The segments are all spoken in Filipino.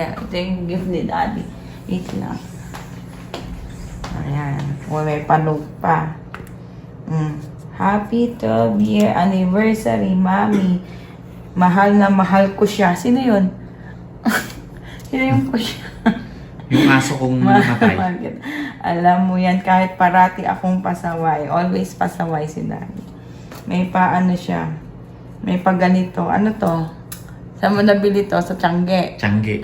Ayan, ito yung gift ni Daddy. Wait lang. Ayan. O, may palog pa. Happy 12-year anniversary, Mami. Mahal na mahal ko siya. Sino yun? Sino yung ko siya? Yung aso kong namatay. Alam mo yan, kahit parati akong pasaway. Always pasaway si Daddy. May pa ano siya. May pa ganito. Ano to? Saan mo nabili to? Sa Tiangge. Tiangge.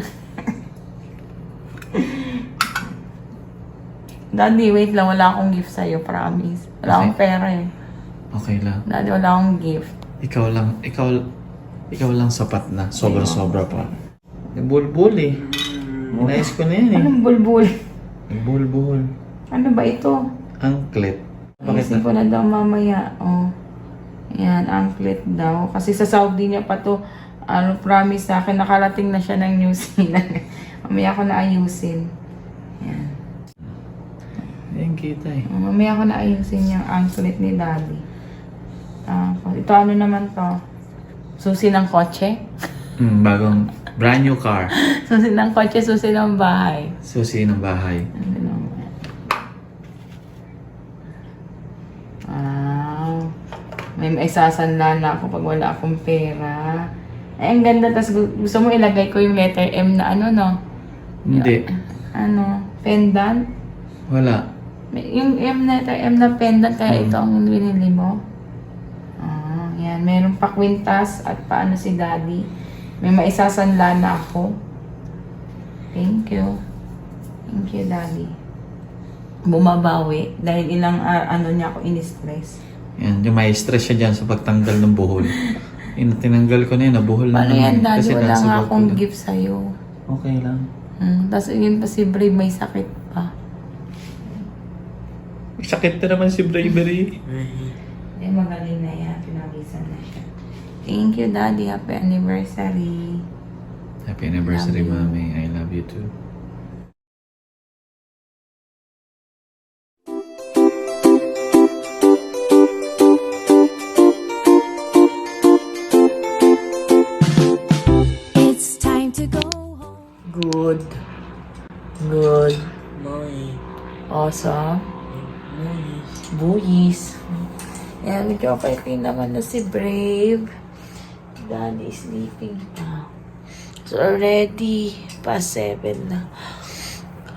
Daddy, wait lang. Wala akong gift sa'yo, promise. Wala akong pera eh. Okay lang. Daddy, wala akong gift. Ikaw lang sapat na. Sobra-sobra pa. Yung bulbul eh. Nice ko na yan eh. Anong bulbul? Yung bulbul. Ano ba ito? Anklet. Ayusin ko na daw mamaya. Oh. Yan, anklet daw. Kasi sa Saudi niya pa to, ano, promise sa akin, nakarating na siya ng New Zealand. Mamaya ko na ayusin. Yan. Yan kita eh. Mamaya ko na ayusin yung anklet ni Daddy. Ito ano naman to? Susi ng kotse? Bagong brand new car. Susi ng kotse, susi ng bahay. Susi ng bahay. Ano naman? May maisasanla na ako pag wala akong pera. Ay, ang ganda. Tapos gusto mo ilagay ko yung letter M na ano, no? Hindi. Ano? Pendant? Wala. Yung letter M na pendant, kaya ito ang binili mo? Yan. Meron pa kwintas at paano si Daddy. May maisasanla na ako. Thank you. Thank you, Daddy. Bumabawi dahil ilang ano niya ako in-stress. Yan, yung may stress siya dyan sa pagtanggal ng buhol. Tinanggal ko na yun, nabuhol na Paano naman. yan, Daddy? Kasi Wala nasa nga bag ko akong lang. gift sa'yo. Okay lang. Tapos yun pa si Brave may sakit pa. Sakit na naman si Bravery. Eh, magaling na yan. Pinagisan na siya. Thank you, Daddy. Happy anniversary. Happy anniversary, Love you. Mommy. I love you too. It's time to go home. Good. Good. Morning. Awesome. Morning. Buwis. Yan, medyo okay naman na si Brave. Daddy is sleeping pa. So already past 7 na.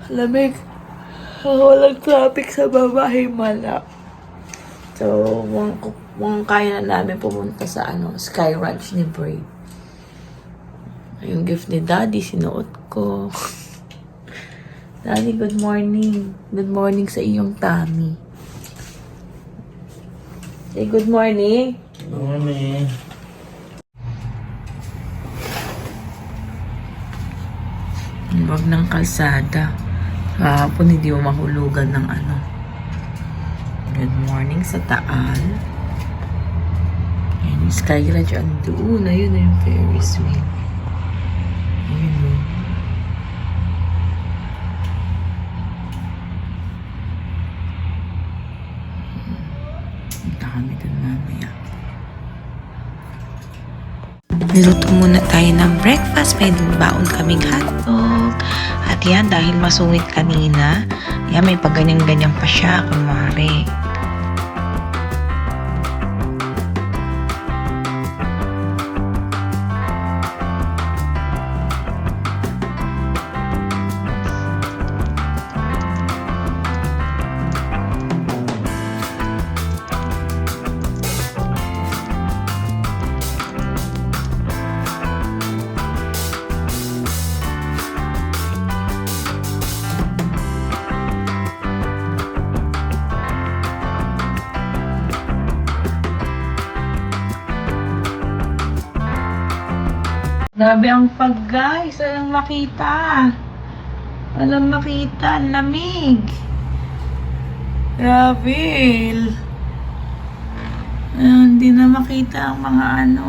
Lamig. Walang traffic sa babae mala. So, mukhang kaya na namin pumunta sa Sky Ranch ni Brave. Yung gift ni Daddy, sinuot ko. Daddy, good morning. Good morning sa iyong tummy. Say good morning. Morning. Huwag ng kalsada. Kahapon hindi mo mahulugan ng ano. Good morning sa Taal. Ayan yung Sky Ranch. Doon. Ayun na yung Ferris wheel. Ayun o. Punta kami dun mamaya. Niluto muna tayo ng breakfast. May baon kaming hotdog. At yan, dahil masungit kanina, yan, may pagganyan-ganyan pa siya, kumari. Grabe ang pag, guys. Walang makita. Walang makita. Ang lamig. Grabe. Hindi na makita ang mga ano.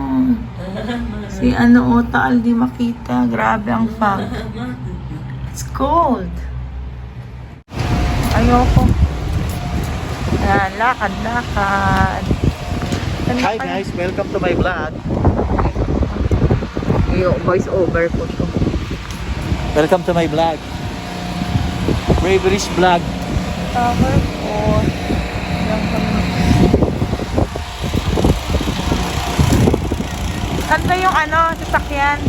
Si Otaal di makita. Grabe ang fog. It's cold. Ayoko. Ayan, lakad. Hi guys, welcome to my vlog. Yung voice over ko to. Welcome to my vlog. Bravery's vlog. Tower 4. Yan kami. Saan ba yung sasakyan?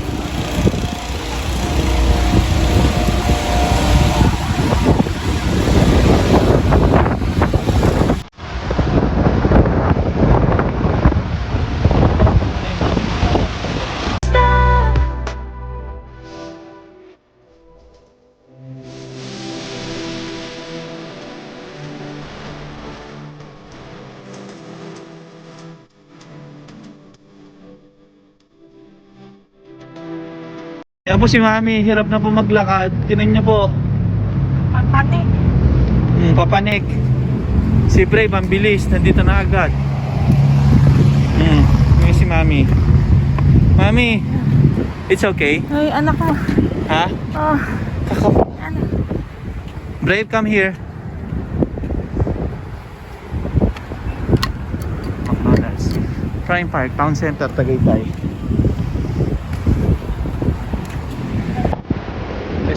Yan po si Mami, hirap na po maglakad. Tinan niyo po. Papanik. Papanik. Si Brave, ang bilis. Nandito na agad. Yung si Mami. Mami, it's okay. Ay, anak mo. Ha? Oh, Brave, come here. McDonald's. Prime Park, Town Center, Tagaytay.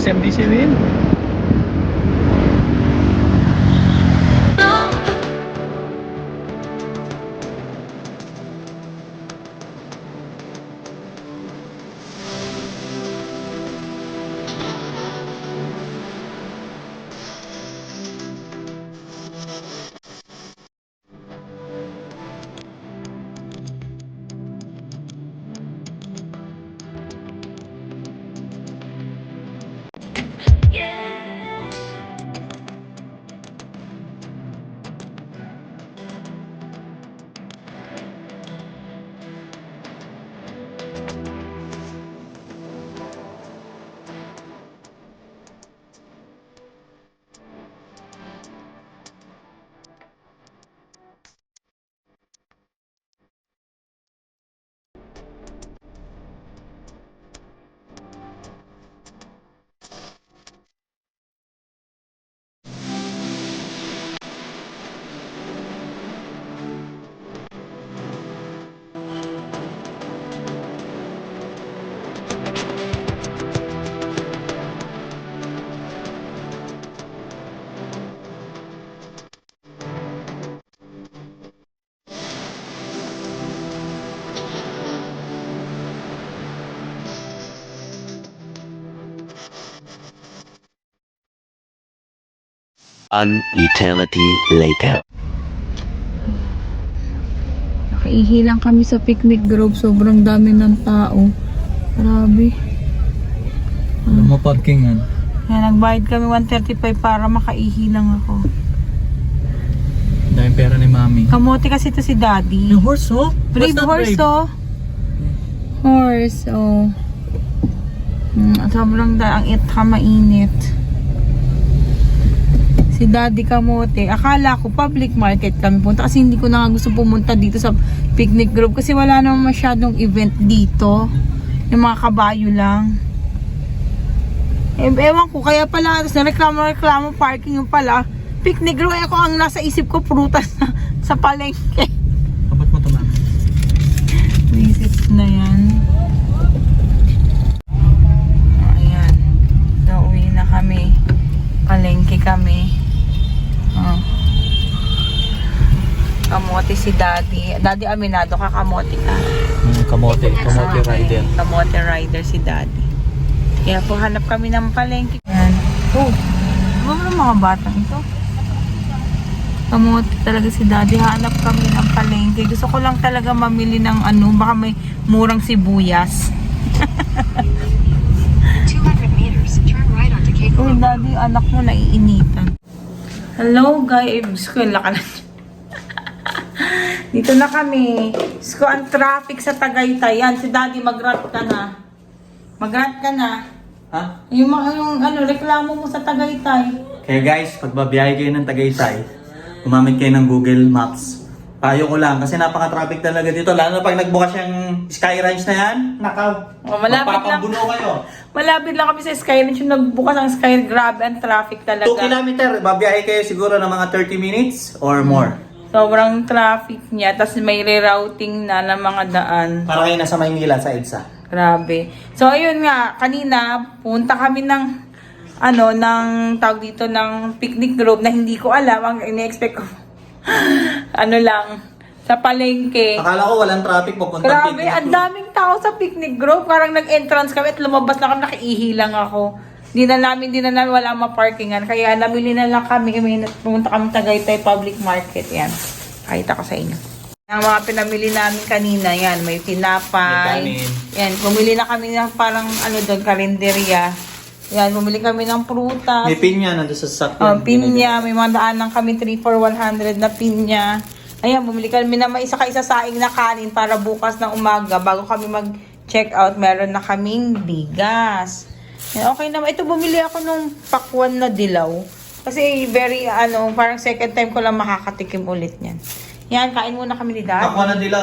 SMDC din. An eternity later. nakaihi lang kami sa picnic grove. Sobrang dami ng tao. Grabe. Ano mo parkingan? Kaya nagbayad kami 135 para makaihi lang ako. Dahil pera ni Mami. Kamote kasi to si Daddy. Yung horse, oh? Brave horse, oh. Horse, oh. Sobrang ang mainit. Si Daddy kamote. Akala ko public market kami punta kasi hindi ko na nga gusto pumunta dito sa picnic grove kasi wala naman masyadong event dito. Yung mga kabayo lang. Ewan ko, kaya pala reklamo parking yung pala. Picnic grove, ako ang nasa isip ko prutas na sa palengke. Abot mo ito, Mami. Visit na yan. Ayan. Nauwi na kami. Palengke kami. Oh. Kamote si Daddy. Daddy aminado ka, kamote ka. Kamote rider. Kamote rider si Daddy. Kaya po hanap kami ng palengke. Ayan. Oh. Ano ba mga batang ito? Kamote talaga si Daddy. Hanap kami ng palengke. Gusto ko lang talaga mamili ng baka may murang sibuyas. 200 meters, turn right onto Cape Uy, Daddy, anak mo naiinitan. Hello, guys. Gusto ko yung lakalan. Dito na kami. Gusto ko ang traffic sa Tagaytay. Yan, si Daddy, mag-rant ka na. Mag-rant ka na. Ha? Yung reklamo mo sa Tagaytay. Kaya guys, pag babiyahe kayo ng Tagaytay, gumamit kayo ng Google Maps. Payo ko lang kasi napaka-traffic talaga dito. Lalo na pag nagbukas yung Sky Ranch na yan, nakaw. Oh, malapit lang. Magpapambuno kayo. Malapit lang kami sa Sky Ranch. Yung nagbukas ang Sky, grabe ang traffic 2 talaga. kilometer, babiyahe kayo siguro ng mga 30 minutes or more. Sobrang traffic niya. Tapos may rerouting na ng mga daan. Para kayo nasa Maynila sa EDSA. Grabe. So, ayun nga, kanina, punta kami ng, ng tawag dito, ng picnic group na hindi ko alam. Ang ine-expect ko, sa palengke. Akala ko walang traffic papunta Grabe, ang daming tao sa picnic group. Parang nag-entrance kami at lumabas na kami, nakiihi lang ako. Di na namin, wala ma-parkingan. Kaya namili na lang kami, pumunta kami Tagaytay Public Market. Yan, kahita ko sa inyo. Ang mga pinamili namin kanina, yan, may tinapay. May kanin. Yan, bumili na kami ng parang, karinderya. Yan, bumili kami ng prutas. May pinya nandun sa sasakyan. Pinya, may mga daanan kami 3 for 100 na pinya. Ayan, bumili kami na may isa saing na kanin para bukas ng umaga. Bago kami mag-check out, meron na kaming bigas. Yan, okay naman. Ito, bumili ako nung pakwan na dilaw. Kasi parang second time ko lang makakatikim ulit yan. Yan, kain muna kami ni Dad. Ako na nila,